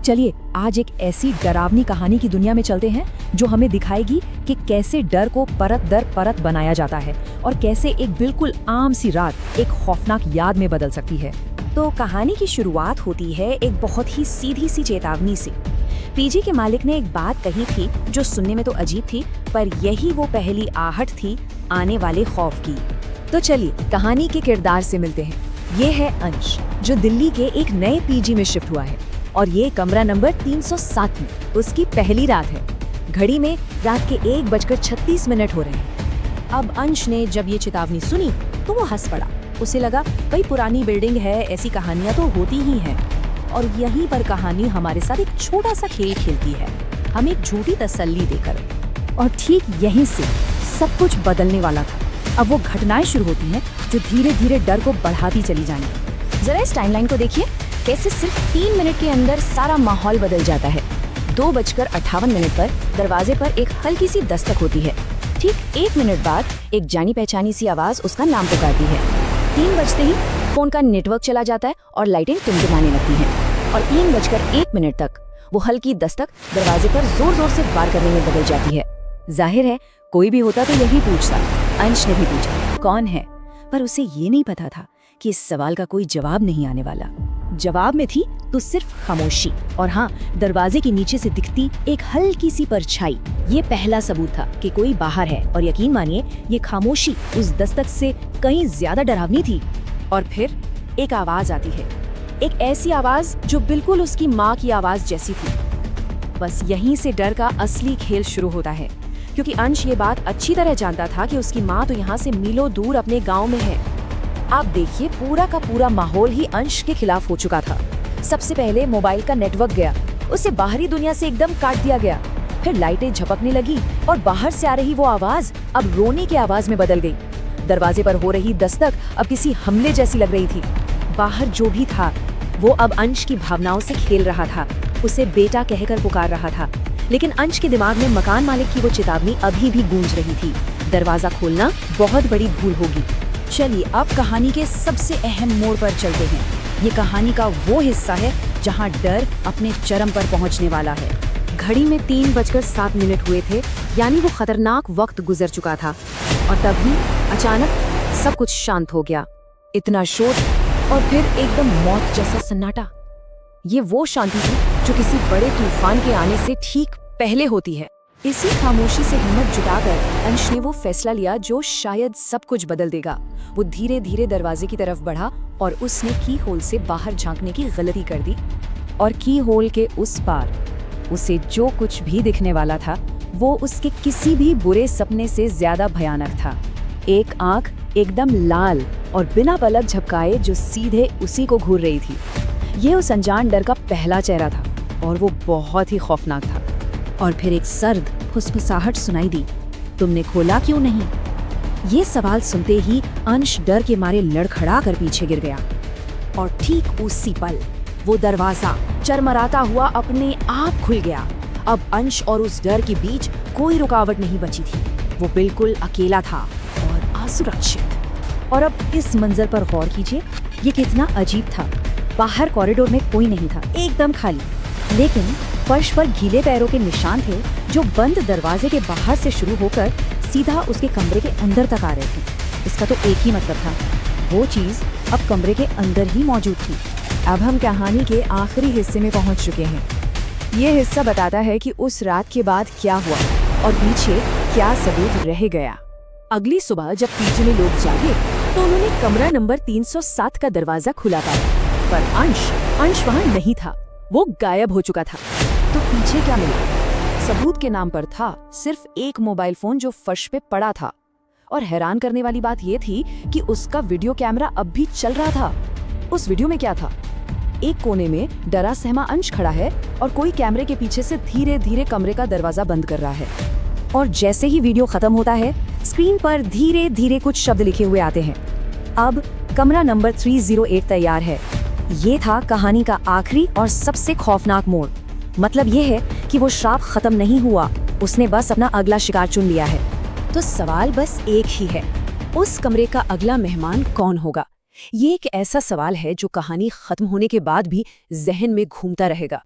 चलिए आज एक ऐसी डरावनी कहानी की दुनिया में चलते हैं जो हमें दिखाएगी कि कैसे डर को परत दर परत बनाया जाता है और कैसे एक बिल्कुल आम सी रात एक खौफनाक याद में बदल सकती है। तो कहानी की शुरुआत होती है एक बहुत ही सीधी सी चेतावनी से। पीजी के मालिक ने एक बात कही थी जो सुनने में तो अजीब थी, पर यही वो पहली आहट थी आने वाले खौफ की। तो चलिए कहानी के किरदार से मिलते हैं। ये है अंश, जो दिल्ली के एक नए पीजी में शिफ्ट हुआ है और ये कमरा नंबर 307 में उसकी पहली रात है। घड़ी में रात के 1:36 हो रहे हैं। अब अंश ने जब ये चेतावनी सुनी तो वो हंस पड़ा। उसे लगा भाई पुरानी बिल्डिंग है, ऐसी कहानियां तो होती ही हैं। और यहीं पर कहानी हमारे साथ एक छोटा सा खेल खेलती है, हमें एक झूठी तसल्ली देकर। और ठीक यहीं से सब कुछ बदलने वाला था। अब वो घटनाएं शुरू होती हैं जो धीरे धीरे डर को बढ़ाती चली जाएंगी। जरा इस टाइमलाइन को देखिए, कैसे सिर्फ 3 मिनट के अंदर सारा माहौल बदल जाता है। 2:58 पर दरवाजे पर एक हल्की सी दस्तक होती है। ठीक 1 मिनट बाद एक जानी पहचानी सी आवाज उसका नाम पुकारती है। 3 बजते ही फोन का नेटवर्क चला जाता है और लाइटें टिमटिमाने लगती हैं। और 3:01 तक वो हल्की दस्तक दरवाजे पर जोर जोर से वार करने में बदल जाती है। जाहिर है कोई भी होता तो यही पूछता। अंश ने भी पूछा कौन है, पर उसे ये नहीं पता था कि इस सवाल का कोई जवाब नहीं आने वाला। जवाब में थी तो सिर्फ खामोशी और हाँ, दरवाजे के नीचे से दिखती एक हल्की सी परछाई। ये पहला सबूत था कि कोई बाहर है। और यकीन मानिए ये खामोशी उस दस्तक से कहीं ज्यादा डरावनी थी। और फिर एक आवाज आती है, एक ऐसी आवाज जो बिल्कुल उसकी माँ की आवाज जैसी थी। बस यहीं से डर का असली खेल शुरू होता है, क्योंकि अंश ये बात अच्छी तरह जानता था कि उसकी माँ तो यहाँ से मीलों दूर अपने गाँव में है। आप देखिए पूरा का पूरा माहौल ही अंश के खिलाफ हो चुका था। सबसे पहले मोबाइल का नेटवर्क गया, उसे बाहरी दुनिया से एकदम काट दिया गया। फिर लाइटें झपकने लगी और बाहर से आ रही वो आवाज अब रोने की आवाज में बदल गई। दरवाजे पर हो रही दस्तक अब किसी हमले जैसी लग रही थी। बाहर जो भी था वो अब अंश की भावनाओं से खेल रहा था, उसे बेटा कहकर पुकार रहा था। लेकिन अंश के दिमाग में मकान मालिक की वो चेतावनी अभी भी गूंज रही थी, दरवाजा खोलना बहुत बड़ी भूल होगी। चलिए अब कहानी के सबसे अहम मोड़ पर चलते हैं। ये कहानी का वो हिस्सा है जहां डर अपने चरम पर पहुंचने वाला है। घड़ी में 3:07 हुए थे, यानी वो खतरनाक वक्त गुजर चुका था। और तभी अचानक सब कुछ शांत हो गया। इतना शोर और फिर एकदम मौत जैसा सन्नाटा। ये वो शांति थी जो किसी बड़े तूफान के आने से ठीक पहले होती है। इसी खामोशी से हिम्मत जुटाकर अंश ने वो फैसला लिया जो शायद सब कुछ बदल देगा। वो धीरे धीरे दरवाजे की तरफ बढ़ा और उसने की होल से बाहर झांकने की गलती कर दी। और की होल के उस पार उसे जो कुछ भी दिखने वाला था वो उसके किसी भी बुरे सपने से ज्यादा भयानक था। एक आंख एकदम लाल और बिना पलक झपकाए जो सीधे उसी को घूर रही थी। ये उस अनजान डर का पहला चेहरा था और वो बहुत ही खौफनाक था। और फिर एक सर्द फुसफुसाहट सुनाई दी, तुमने खोला क्यों नहीं? ये सवाल सुनते ही अंश डर के मारे लड़खड़ा कर पीछे गिर गया। और ठीक उसी पल वो दरवाजा चरमराता हुआ अपने आप खुल गया। अब अंश और उस डर के बीच कोई रुकावट नहीं बची थी। वो बिल्कुल अकेला था और असुरक्षित। और अब इस मंजर पर गौर कीजिए, ये कितना अजीब था। बाहर कॉरिडोर में कोई नहीं था, एकदम खाली। लेकिन फर्श पर गीले पैरों के निशान थे जो बंद दरवाजे के बाहर से शुरू होकर सीधा उसके कमरे के अंदर तक आ रहे थे। इसका तो एक ही मतलब था, वो चीज अब कमरे के अंदर ही मौजूद थी। अब हम कहानी के आखिरी हिस्से में पहुंच चुके हैं। ये हिस्सा बताता है कि उस रात के बाद क्या हुआ और पीछे क्या सबूत रह गया। अगली सुबह जब पीछे में लोग जागे तो उन्होंने कमरा नंबर 307 का दरवाजा खुला पाया, पर अंश वहाँ नहीं था। वो गायब हो चुका था। तो पीछे क्या मिला? सबूत के नाम पर था सिर्फ एक मोबाइल फोन जो फर्श पे पड़ा था। और हैरान करने वाली बात ये थी कि उसका वीडियो कैमरा अब भी चल रहा था। उस वीडियो में क्या था? एक कोने में डरा सहमा अंश खड़ा है और कोई कैमरे के पीछे से धीरे धीरे कमरे का दरवाजा बंद कर रहा है। और जैसे ही वीडियो खत्म होता है, स्क्रीन पर धीरे धीरे कुछ शब्द लिखे हुए आते हैं, अब कमरा नंबर 308 तैयार है। ये था कहानी का आखिरी और सबसे खौफनाक मोड़। मतलब ये है कि वो श्राप खत्म नहीं हुआ, उसने बस अपना अगला शिकार चुन लिया है। तो सवाल बस एक ही है, उस कमरे का अगला मेहमान कौन होगा? ये एक ऐसा सवाल है जो कहानी खत्म होने के बाद भी जहन में घूमता रहेगा।